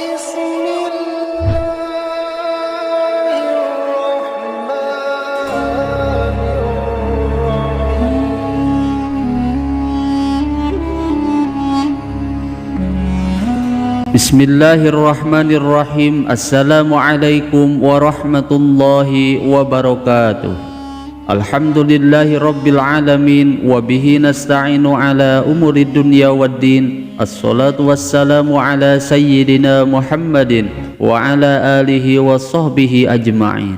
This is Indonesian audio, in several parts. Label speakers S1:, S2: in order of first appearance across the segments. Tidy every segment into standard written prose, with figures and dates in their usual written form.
S1: بسم الله الرحمن الرحيم
S2: Bismillahirrahmanirrahim. Assalamualaikum warahmatullahi wabarakatuh. Alhamdulillahi rabbil alamin. Wabihi nasta'inu ala umuri dunya waddin. Assalatu wassalamu ala sayyidina Muhammadin wa ala alihi wa sahbihi ajma'in.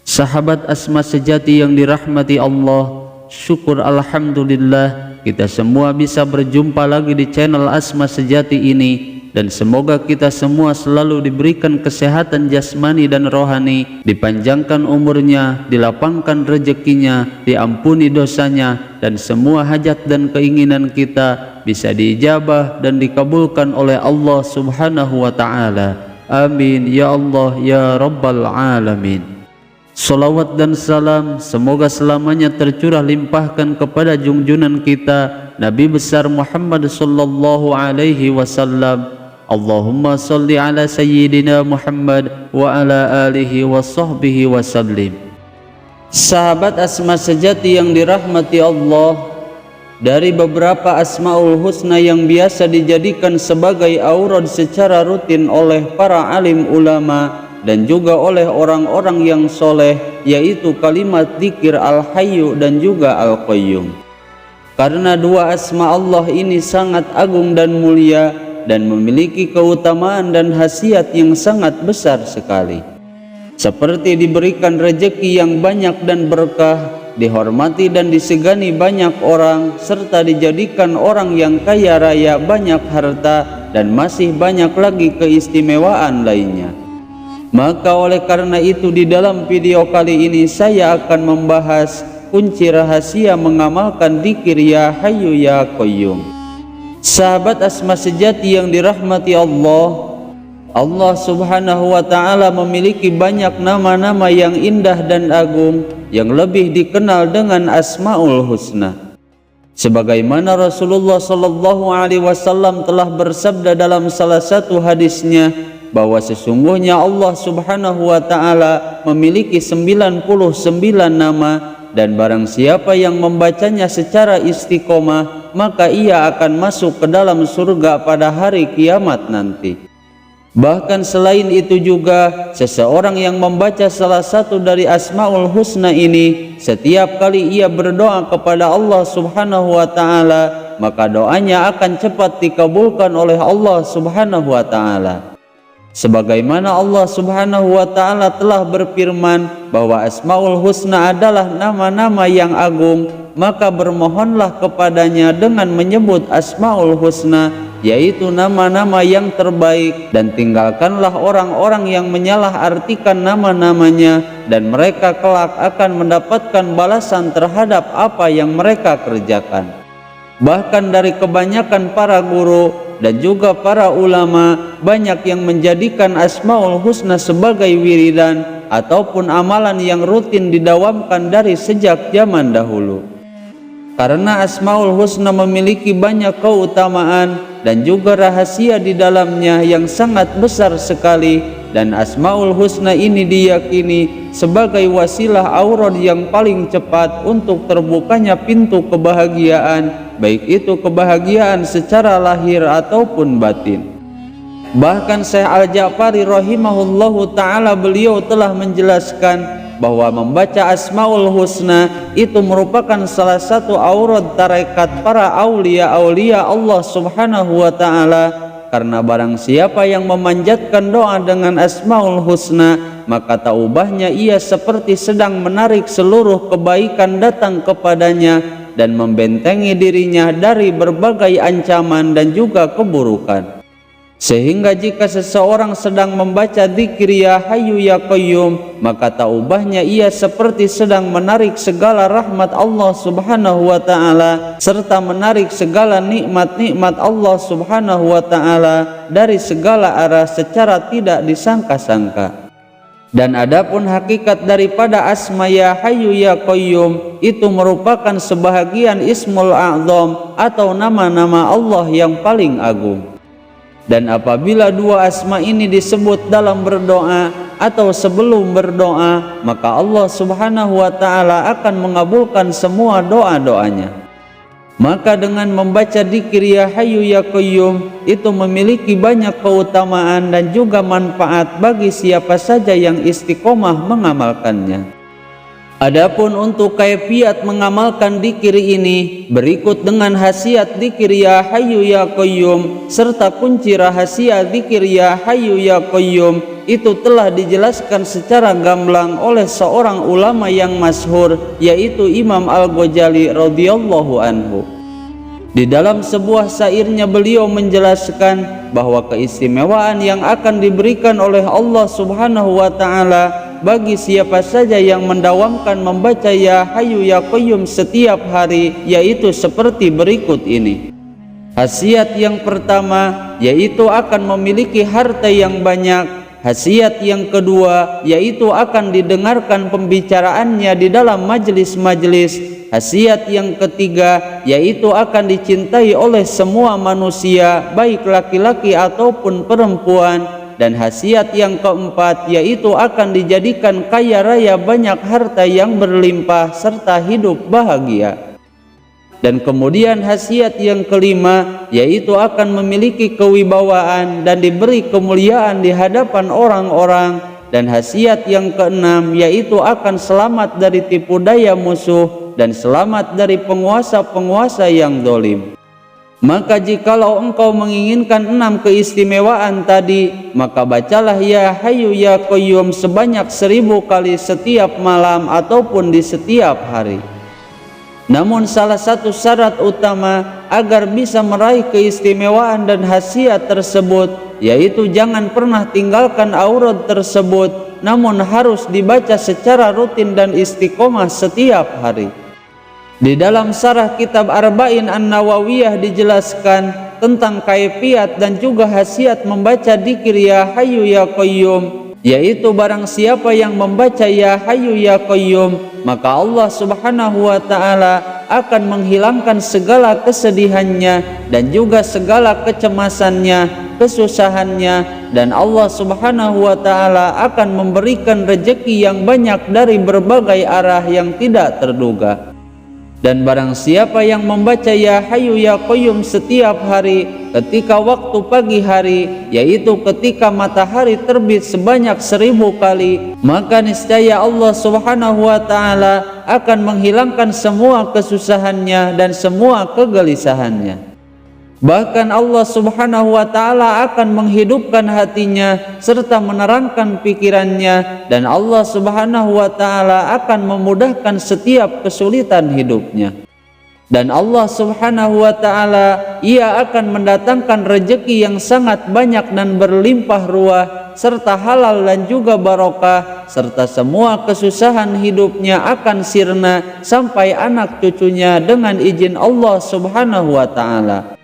S2: Sahabat Asma sejati yang dirahmati Allah, syukur alhamdulillah kita semua bisa berjumpa lagi di channel Asma Sejati ini. Dan semoga kita semua selalu diberikan kesehatan jasmani dan rohani, dipanjangkan umurnya, dilapangkan rezekinya, diampuni dosanya, dan semua hajat dan keinginan kita bisa diijabah dan dikabulkan oleh Allah Subhanahu wa Ta'ala. Amin ya Allah ya Rabbal Alamin. Salawat dan salam semoga selamanya tercurah limpahkan kepada junjunan kita Nabi besar Muhammad sallallahu alaihi wasallam. Allahumma salli ala sayyidina Muhammad wa ala alihi wa sahbihi wa sallim. Sahabat Asma sejati yang dirahmati Allah, dari beberapa Asmaul Husna yang biasa dijadikan sebagai aurad secara rutin oleh para alim ulama dan juga oleh orang-orang yang soleh, yaitu kalimat dzikir Al-Hayyu dan juga Al-Qayyum. Karena dua asma Allah ini sangat agung dan mulia dan memiliki keutamaan dan khasiat yang sangat besar sekali, seperti diberikan rezeki yang banyak dan berkah, dihormati dan disegani banyak orang, serta dijadikan orang yang kaya raya, banyak harta, dan masih banyak lagi keistimewaan lainnya. Maka oleh karena itu di dalam video kali ini saya akan membahas kunci rahasia mengamalkan dzikir Ya Hayyu Ya Qayyum. Sahabat Asma sejati yang dirahmati Allah, Allah Subhanahu wa Ta'ala memiliki banyak nama-nama yang indah dan agung yang lebih dikenal dengan Asmaul Husna. Sebagaimana Rasulullah sallallahu alaihi wasallam telah bersabda dalam salah satu hadisnya bahwa sesungguhnya Allah Subhanahu wa Ta'ala memiliki 99 nama, dan barang siapa yang membacanya secara istiqomah maka ia akan masuk ke dalam surga pada hari kiamat nanti. Bahkan selain itu juga seseorang yang membaca salah satu dari Asmaul Husna ini, setiap kali ia berdoa kepada Allah Subhanahu wa Ta'ala maka doanya akan cepat dikabulkan oleh Allah Subhanahu wa Ta'ala. Sebagaimana Allah Subhanahu wa Ta'ala telah berfirman bahwa Asmaul Husna adalah nama-nama yang agung, maka bermohonlah kepadanya dengan menyebut Asmaul Husna, yaitu nama-nama yang terbaik, dan tinggalkanlah orang-orang yang menyalahartikan nama-namanya, dan mereka kelak akan mendapatkan balasan terhadap apa yang mereka kerjakan. Bahkan dari kebanyakan para guru dan juga para ulama, banyak yang menjadikan Asmaul Husna sebagai wiridan ataupun amalan yang rutin didawamkan dari sejak zaman dahulu. Karena Asmaul Husna memiliki banyak keutamaan dan juga rahasia di dalamnya yang sangat besar sekali, dan Asmaul Husna ini diyakini sebagai wasilah aurad yang paling cepat untuk terbukanya pintu kebahagiaan, baik itu kebahagiaan secara lahir ataupun batin. Bahkan Syekh Al-Ja'fari rahimahullahu ta'ala beliau telah menjelaskan bahwa membaca Asmaul Husna itu merupakan salah satu aurad tarekat para aulia-aulia Allah Subhanahu wa Ta'ala, karena barang siapa yang memanjatkan doa dengan Asmaul Husna maka tak ubahnya ia seperti sedang menarik seluruh kebaikan datang kepadanya dan membentengi dirinya dari berbagai ancaman dan juga keburukan. Sehingga jika seseorang sedang membaca dzikir Ya Hayyu Ya Qayyum, maka tak ubahnya ia seperti sedang menarik segala rahmat Allah Subhanahu wa Ta'ala, serta menarik segala nikmat-nikmat Allah Subhanahu wa Ta'ala dari segala arah secara tidak disangka-sangka. Dan adapun hakikat daripada asma Ya Hayyu Ya Qayyum itu merupakan sebahagian Ismul A'zam atau nama-nama Allah yang paling agung. Dan apabila dua asma ini disebut dalam berdoa atau sebelum berdoa, maka Allah Subhanahu wa ta'ala akan mengabulkan semua doa-doanya. Maka dengan membaca dzikir Ya Hayyu Ya Qayyum itu memiliki banyak keutamaan dan juga manfaat bagi siapa saja yang istiqomah mengamalkannya. Adapun untuk kaifiat mengamalkan dzikir ini berikut dengan khasiat dzikir Ya Hayyu Ya Qayyum serta kunci rahasia dzikir Ya Hayyu Ya Qayyum itu telah dijelaskan secara gamblang oleh seorang ulama yang masyhur, yaitu Imam Al-Ghazali radhiyallahu anhu. Di dalam sebuah syairnya beliau menjelaskan bahwa keistimewaan yang akan diberikan oleh Allah Subhanahu wa ta'ala bagi siapa saja yang mendawamkan membaca Ya Hayyu Ya Qayyum setiap hari, yaitu seperti berikut ini. Khasiat yang pertama yaitu akan memiliki harta yang banyak. Khasiat yang kedua yaitu akan didengarkan pembicaraannya di dalam majelis-majelis. Khasiat yang ketiga yaitu akan dicintai oleh semua manusia, baik laki-laki ataupun perempuan. Dan khasiat yang keempat yaitu akan dijadikan kaya raya, banyak harta yang berlimpah serta hidup bahagia. Dan kemudian khasiat yang kelima yaitu akan memiliki kewibawaan dan diberi kemuliaan di hadapan orang-orang. Dan khasiat yang keenam yaitu akan selamat dari tipu daya musuh dan selamat dari penguasa-penguasa yang zalim. Maka jikalau engkau menginginkan 6 keistimewaan tadi, maka bacalah Ya Hayyu Ya Qayyum sebanyak 1000 kali setiap malam ataupun di setiap hari. Namun salah satu syarat utama agar bisa meraih keistimewaan dan khasiat tersebut yaitu jangan pernah tinggalkan aurat tersebut, namun harus dibaca secara rutin dan istiqomah setiap hari. Di dalam syarah kitab Arba'in An-Nawawiyah dijelaskan tentang kaifiat dan juga khasiat membaca dzikir Ya Hayyu Ya Qayyum, yaitu barang siapa yang membaca Ya Hayyu Ya Qayyum, maka Allah Subhanahu wa ta'ala akan menghilangkan segala kesedihannya dan juga segala kecemasannya, kesusahannya, dan Allah Subhanahu wa ta'ala akan memberikan rezeki yang banyak dari berbagai arah yang tidak terduga. Dan barang siapa yang membaca Ya Hayyu Ya Qayyum setiap hari ketika waktu pagi hari, yaitu ketika matahari terbit sebanyak 1000 kali, maka niscaya Allah Subhanahu wa ta'ala akan menghilangkan semua kesusahannya dan semua kegelisahannya. Bahkan Allah Subhanahu wa ta'ala akan menghidupkan hatinya serta menerangkan pikirannya, dan Allah Subhanahu wa ta'ala akan memudahkan setiap kesulitan hidupnya. Dan Allah Subhanahu wa ta'ala Ia akan mendatangkan rezeki yang sangat banyak dan berlimpah ruah serta halal dan juga barokah, serta semua kesusahan hidupnya akan sirna sampai anak cucunya dengan izin Allah Subhanahu wa ta'ala.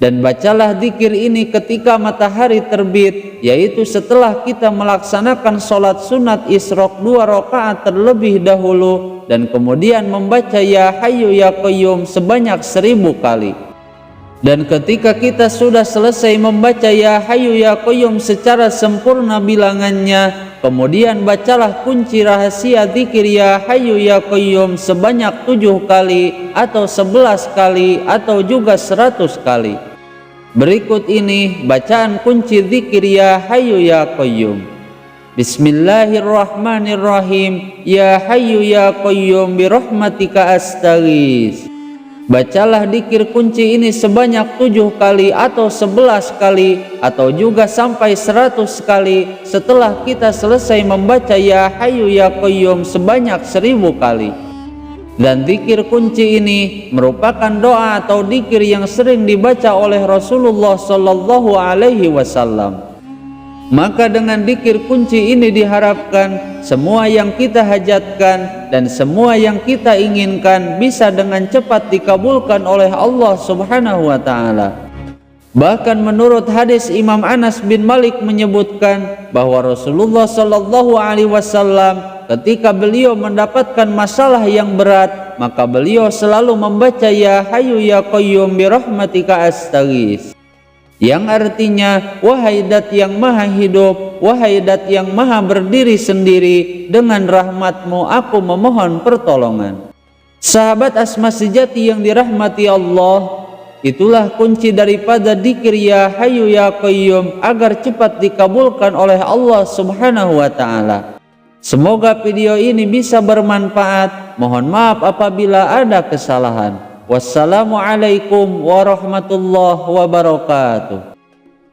S2: Dan bacalah dzikir ini ketika matahari terbit, yaitu setelah kita melaksanakan sholat sunat isyraq 2 rakaat terlebih dahulu, dan kemudian membaca Ya Hayyu Ya Qayyum sebanyak 1000 kali. Dan ketika kita sudah selesai membaca Ya Hayyu Ya Qayyum secara sempurna bilangannya, kemudian bacalah kunci rahasia dzikir Ya Hayyu Ya Qayyum sebanyak 7 kali atau 11 kali atau juga 100 kali. Berikut ini bacaan kunci dzikir Ya Hayyu Ya Qayyum. Bismillahirrahmanirrahim. Ya Hayyu Ya Qayyum birahmatika astaghits. Bacalah dzikir kunci ini sebanyak 7 kali atau 11 kali atau juga sampai 100 kali setelah kita selesai membaca Ya Hayyu Ya Qayyum sebanyak 1000 kali. Dan dzikir kunci ini merupakan doa atau dzikir yang sering dibaca oleh Rasulullah Sallallahu Alaihi Wasallam. Maka dengan dzikir kunci ini diharapkan semua yang kita hajatkan dan semua yang kita inginkan bisa dengan cepat dikabulkan oleh Allah Subhanahu wa ta'ala. Bahkan menurut hadis Imam Anas bin Malik menyebutkan bahwa Rasulullah Sallallahu Alaihi Wasallam ketika beliau mendapatkan masalah yang berat, maka beliau selalu membaca Ya Hayyu Ya Qayyum birahmatika astaghits. yang artinya, wahai Dat yang maha hidup, wahai Dat yang maha berdiri sendiri, dengan rahmatmu aku memohon pertolongan. Sahabat Asma sejati yang dirahmati Allah, itulah kunci daripada dzikir ya Hayyu ya Qayyum agar cepat dikabulkan oleh Allah Subhanahu wa taala. Semoga video ini bisa bermanfaat. Mohon maaf apabila ada kesalahan. Wassalamualaikum warahmatullahi wabarakatuh.